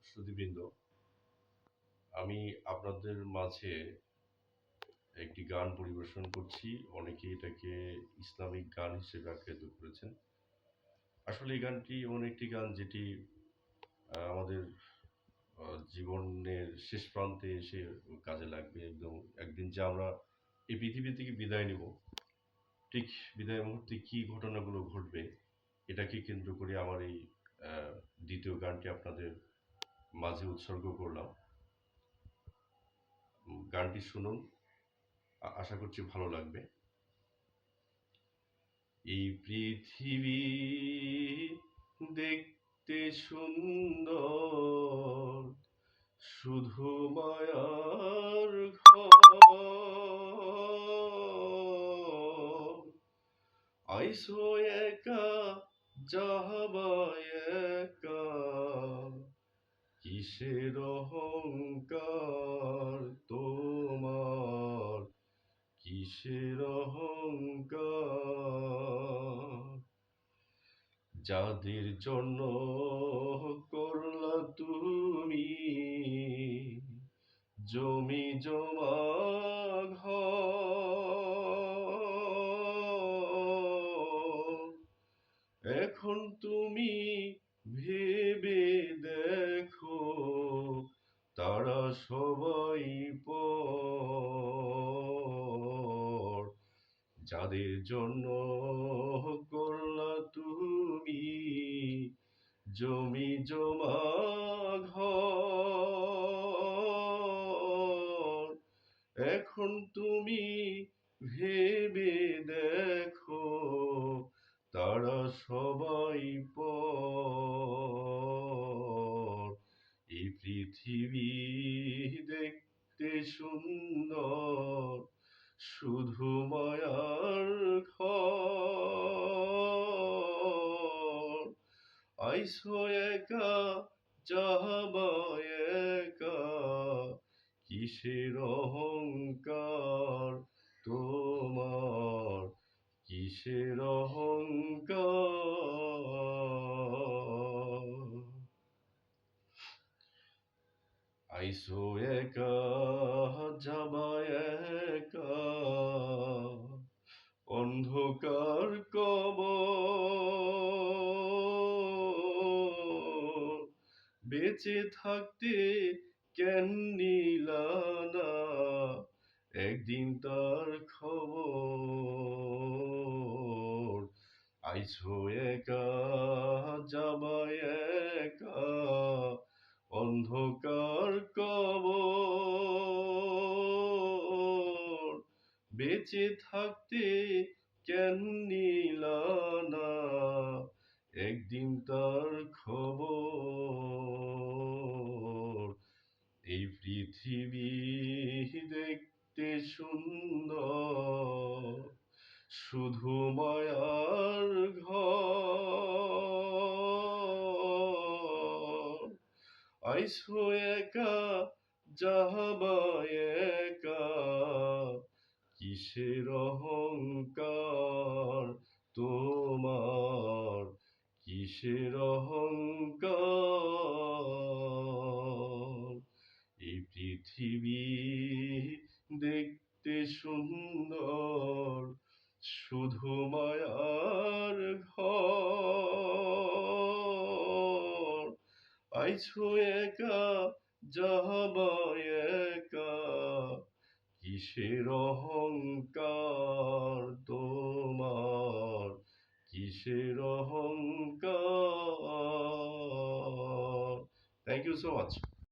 সুধীবৃন্দ, আমি আপনাদের মাঝে একটি গান পরিবেশন করছি। অনেকে এটাকে ইসলামিক গান হিসেবে আখ্যায়িত করেছেন। আসলে এই গানটি এমন একটি গান যেটি আমাদের জীবনের শেষ প্রান্তে এসে কাজে লাগবে। একদম একদিন যে আমরা এই পৃথিবী থেকে বিদায় নিব, ঠিক বিদায়ের মুহূর্তে কী ঘটনাগুলো ঘটবে এটাকে কেন্দ্র করে আমার এই দ্বিতীয় গানটি আপনাদের মাঝে উৎসর্গ করলাম। গানটি শুনুন, আশা করছি ভালো লাগবে। এই পৃথিবী দেখতে সুন্দর, শুধু মায়ার ঘর। আইসো একা যাবা একা, কিসের অহংকার তোমার, কিসের অহংকার। যাদের জন্য করলা তুমি জমি জমা ঘর, এখন তুমি ভেবে দেখো তারা সবাই পর। যাদের জন্য করলা তুমি জমি জমা ঘর, এখন তুমি ভেবে দেখো তারা সবাই পর। এই পৃথিবী দেখতে সুন্দর, শুধু মায়ার ঘর। আইসো একা যাবা একা, কিসের অহংকার তোমার, কিসের অহংকার। আইসো একা যাবা একা, অন্ধকার কবর। বেঁচে থাকতে কেন নিলা না একদিন তার খবর। আইসো একা যাবা একা, অন্ধকার কবর। বেঁচে থাকতে কেন নিলা না একদিন তার খবর। এই পৃথিবী দেখতে সুন্দর, শুধু মায়ার ঘর। আইসো একা যাবা একা, কিসের অহংকার তোমার, কিসের অহংকার। এই পৃথিবী দেখতে সুন্দর, শুধু মায়ার ঘর। আইসো একা যাবা একা, কিসের অহংকার তোমার, কিসের অহংকার। Thank you so much.